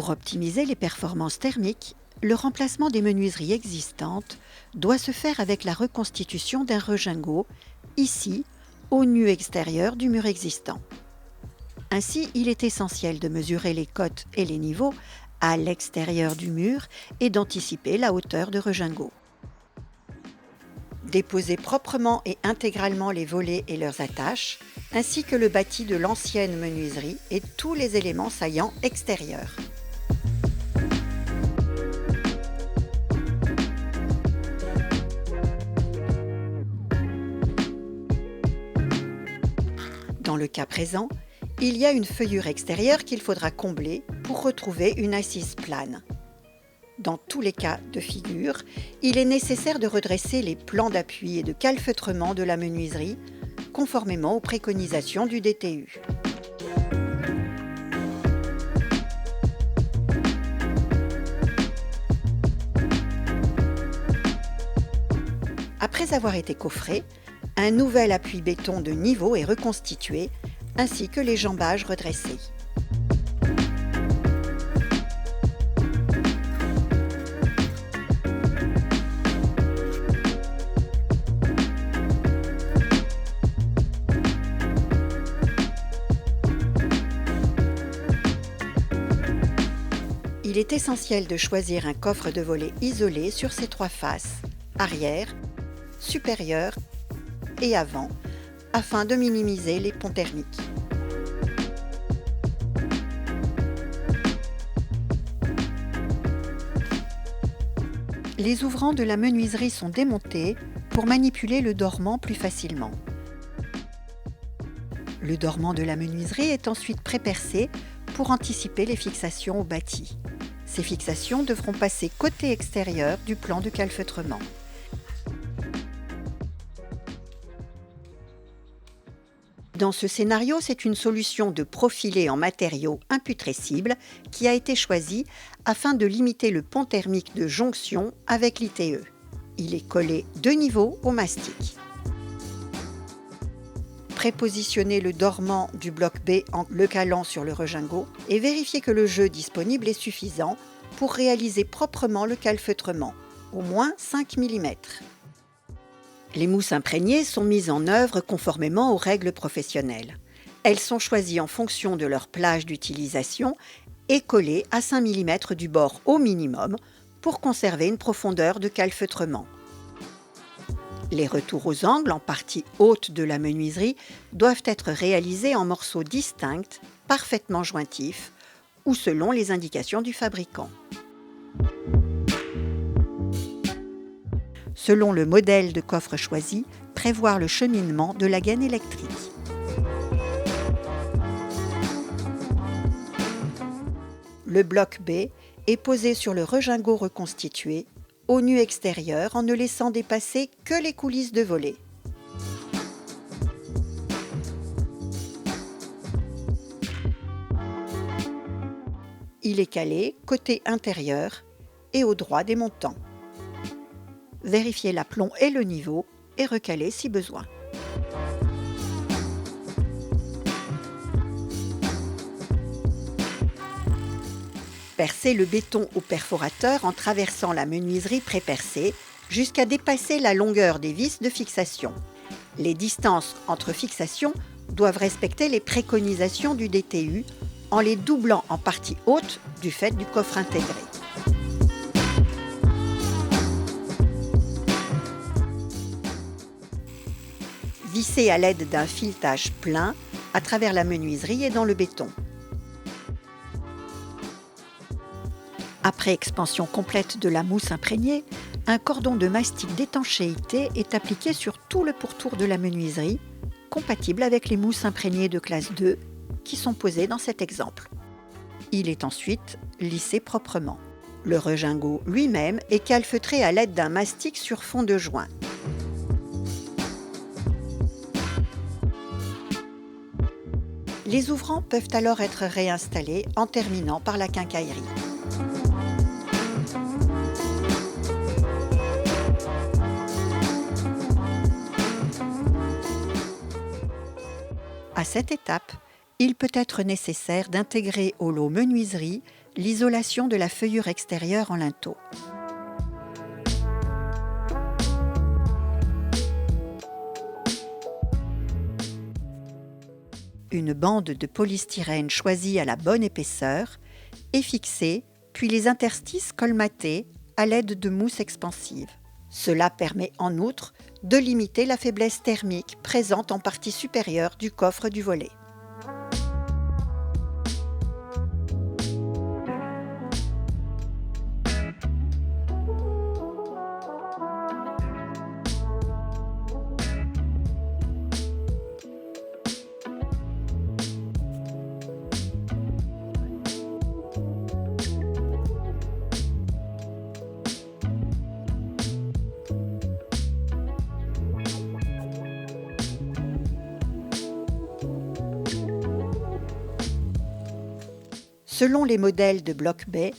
Pour optimiser les performances thermiques, le remplacement des menuiseries existantes doit se faire avec la reconstitution d'un rejingot, ici, au nu extérieur du mur existant. Ainsi, il est essentiel de mesurer les cotes et les niveaux à l'extérieur du mur et d'anticiper la hauteur de rejingot. Déposer proprement et intégralement les volets et leurs attaches, ainsi que le bâti de l'ancienne menuiserie et tous les éléments saillants extérieurs. Dans le cas présent, il y a une feuillure extérieure qu'il faudra combler pour retrouver une assise plane. Dans tous les cas de figure, il est nécessaire de redresser les plans d'appui et de calfeutrement de la menuiserie, conformément aux préconisations du DTU. Après avoir été coffré, un nouvel appui béton de niveau est reconstitué, ainsi que les jambages redressés. Il est essentiel de choisir un coffre de volets isolé sur ses trois faces, arrière, supérieur et avant, afin de minimiser les ponts thermiques. Les ouvrants de la menuiserie sont démontés pour manipuler le dormant plus facilement. Le dormant de la menuiserie est ensuite prépercé pour anticiper les fixations au bâti. Ces fixations devront passer côté extérieur du plan de calfeutrement. Dans ce scénario, c'est une solution de profilé en matériaux imputrescibles qui a été choisie afin de limiter le pont thermique de jonction avec l'ITE. Il est collé de niveau au mastic. Prépositionnez le dormant du bloc B en le calant sur le rejingot et vérifiez que le jeu disponible est suffisant pour réaliser proprement le calfeutrement, au moins 5 mm. Les mousses imprégnées sont mises en œuvre conformément aux règles professionnelles. Elles sont choisies en fonction de leur plage d'utilisation et collées à 5 mm du bord au minimum pour conserver une profondeur de calfeutrement. Les retours aux angles en partie haute de la menuiserie doivent être réalisés en morceaux distincts, parfaitement jointifs ou selon les indications du fabricant. Selon le modèle de coffre choisi, prévoir le cheminement de la gaine électrique. Le bloc B est posé sur le rejingot reconstitué, au nu extérieur en ne laissant dépasser que les coulisses de volets. Il est calé côté intérieur et au droit des montants. Vérifiez l'aplomb et le niveau et recalez si besoin. Percez le béton au perforateur en traversant la menuiserie prépercée jusqu'à dépasser la longueur des vis de fixation. Les distances entre fixations doivent respecter les préconisations du DTU en les doublant en partie haute du fait du coffre intégré. Vissez à l'aide d'un filetage plein à travers la menuiserie et dans le béton. Après expansion complète de la mousse imprégnée, un cordon de mastic d'étanchéité est appliqué sur tout le pourtour de la menuiserie, compatible avec les mousses imprégnées de classe 2 qui sont posées dans cet exemple. Il est ensuite lissé proprement. Le rejingot lui-même est calfeutré à l'aide d'un mastic sur fond de joint. Les ouvrants peuvent alors être réinstallés en terminant par la quincaillerie. À cette étape, il peut être nécessaire d'intégrer au lot menuiserie l'isolation de la feuillure extérieure en linteau. Une bande de polystyrène choisie à la bonne épaisseur est fixée, puis les interstices colmatés à l'aide de mousse expansive. Cela permet en outre de limiter la faiblesse thermique présente en partie supérieure du coffre du volet. Selon les modèles de bloc baie,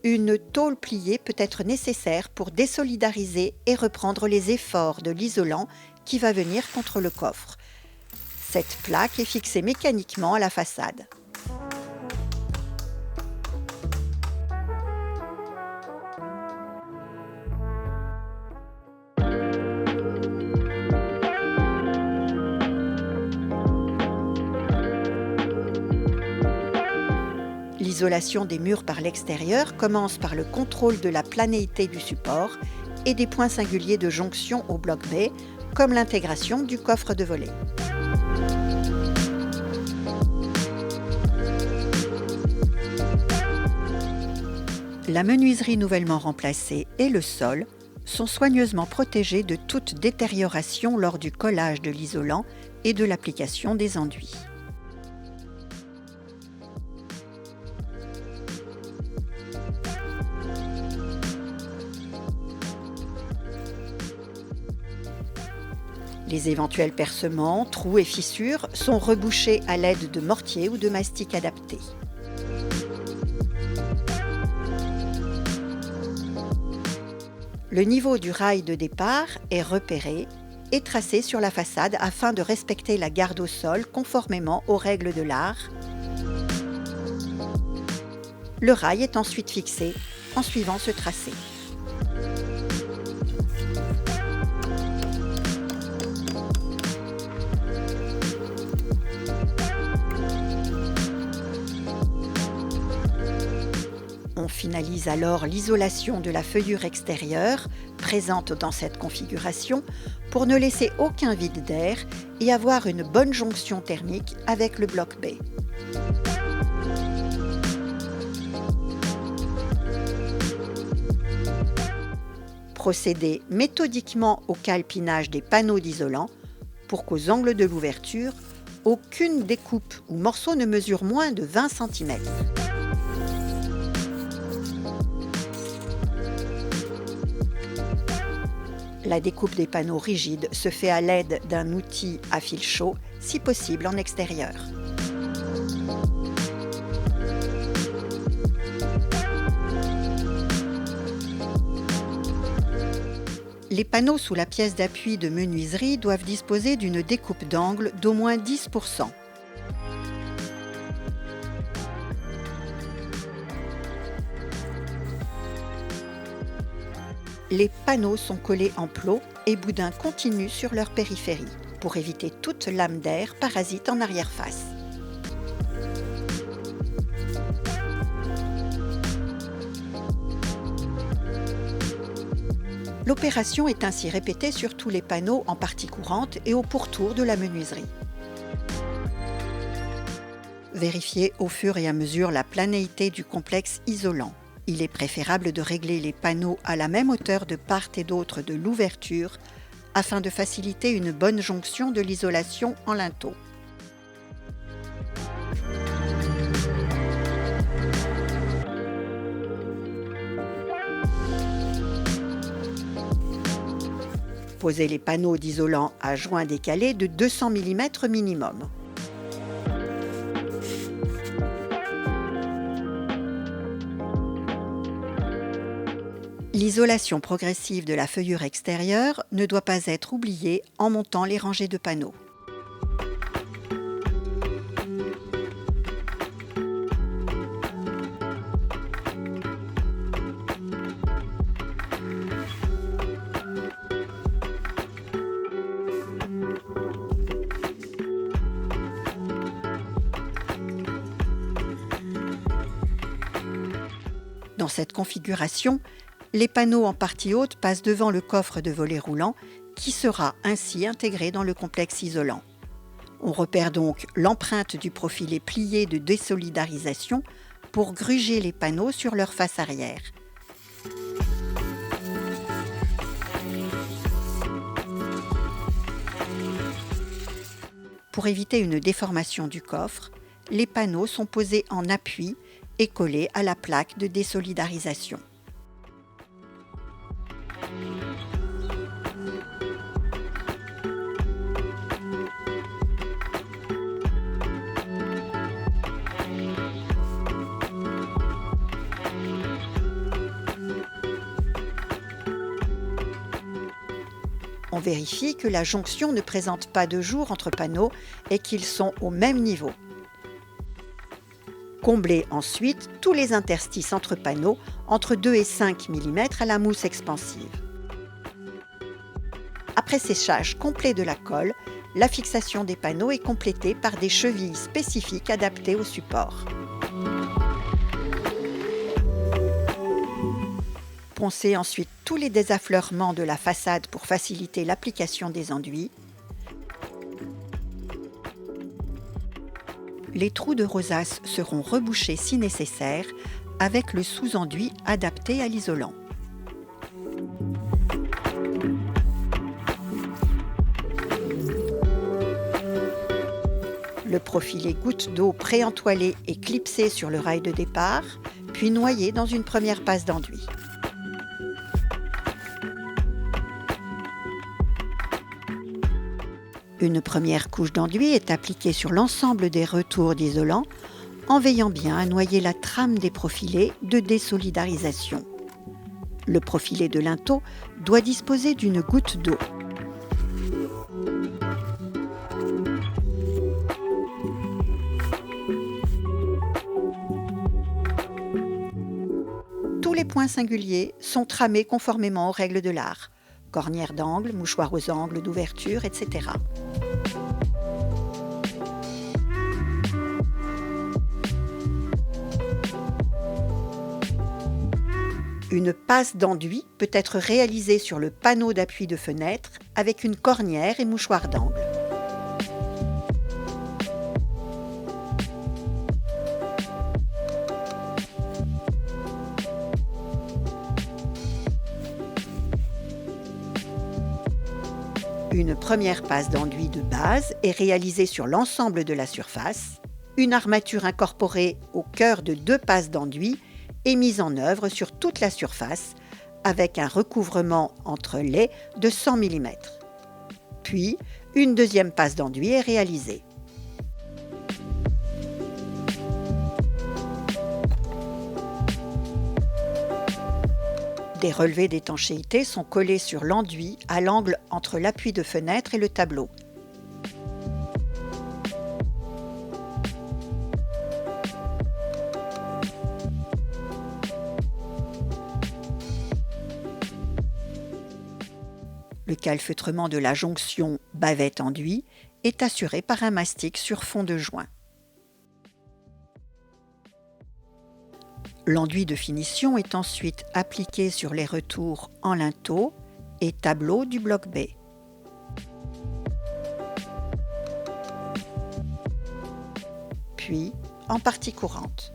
une tôle pliée peut être nécessaire pour désolidariser et reprendre les efforts de l'isolant qui va venir contre le coffre. Cette plaque est fixée mécaniquement à la façade. L'isolation des murs par l'extérieur commence par le contrôle de la planéité du support et des points singuliers de jonction au bloc baie, comme l'intégration du coffre de volet. La menuiserie nouvellement remplacée et le sol sont soigneusement protégés de toute détérioration lors du collage de l'isolant et de l'application des enduits. Les éventuels percements, trous et fissures sont rebouchés à l'aide de mortiers ou de mastic adaptés. Le niveau du rail de départ est repéré et tracé sur la façade afin de respecter la garde au sol conformément aux règles de l'art. Le rail est ensuite fixé en suivant ce tracé. On finalise alors l'isolation de la feuillure extérieure présente dans cette configuration pour ne laisser aucun vide d'air et avoir une bonne jonction thermique avec le bloc baie. Procédez méthodiquement au calpinage des panneaux d'isolant pour qu'aux angles de l'ouverture, aucune découpe ou morceau ne mesure moins de 20 cm. La découpe des panneaux rigides se fait à l'aide d'un outil à fil chaud, si possible en extérieur. Les panneaux sous la pièce d'appui de menuiserie doivent disposer d'une découpe d'angle d'au moins 10%. Les panneaux sont collés en plot et boudins continus sur leur périphérie pour éviter toute lame d'air parasite en arrière-face. L'opération est ainsi répétée sur tous les panneaux en partie courante et au pourtour de la menuiserie. Vérifiez au fur et à mesure la planéité du complexe isolant. Il est préférable de régler les panneaux à la même hauteur de part et d'autre de l'ouverture afin de faciliter une bonne jonction de l'isolation en linteau. Posez les panneaux d'isolant à joints décalés de 200 mm minimum. L'isolation progressive de la feuillure extérieure ne doit pas être oubliée en montant les rangées de panneaux. Dans cette configuration, les panneaux en partie haute passent devant le coffre de volet roulant qui sera ainsi intégré dans le complexe isolant. On repère donc l'empreinte du profilet plié de désolidarisation pour gruger les panneaux sur leur face arrière. Pour éviter une déformation du coffre, les panneaux sont posés en appui et collés à la plaque de désolidarisation. On vérifie que la jonction ne présente pas de jour entre panneaux et qu'ils sont au même niveau. Comblez ensuite tous les interstices entre panneaux entre 2 et 5 mm à la mousse expansive. Après séchage complet de la colle, la fixation des panneaux est complétée par des chevilles spécifiques adaptées au support. Poncez ensuite tous les désaffleurements de la façade pour faciliter l'application des enduits. Les trous de rosace seront rebouchés si nécessaire avec le sous-enduit adapté à l'isolant. Le profilet goutte d'eau pré-entoilé est clipsé sur le rail de départ, puis noyé dans une première passe d'enduit. Une première couche d'enduit est appliquée sur l'ensemble des retours d'isolant en veillant bien à noyer la trame des profilés de désolidarisation. Le profilet de linteau doit disposer d'une goutte d'eau. Tous les points singuliers sont tramés conformément aux règles de l'art. Cornière d'angle, mouchoir aux angles d'ouverture, etc. Une passe d'enduit peut être réalisée sur le panneau d'appui de fenêtre avec une cornière et mouchoir d'angle. Une première passe d'enduit de base est réalisée sur l'ensemble de la surface. Une armature incorporée au cœur de 2 passes d'enduit est mise en œuvre sur toute la surface avec un recouvrement entre les de 100 mm. Puis, une deuxième passe d'enduit est réalisée. Des relevés d'étanchéité sont collés sur l'enduit à l'angle entre l'appui de fenêtre et le tableau. Le calfeutrement de la jonction bavette-enduit est assuré par un mastic sur fond de joint. L'enduit de finition est ensuite appliqué sur les retours en linteau et tableau du bloc B. Puis en partie courante.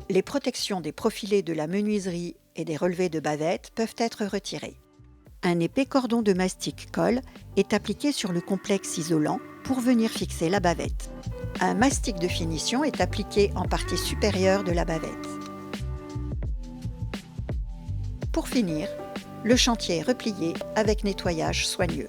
Les protections des profilés de la menuiserie et des relevés de bavette peuvent être retirées. Un épais cordon de mastic colle est appliqué sur le complexe isolant pour venir fixer la bavette. Un mastic de finition est appliqué en partie supérieure de la bavette. Pour finir, le chantier est replié avec nettoyage soigneux.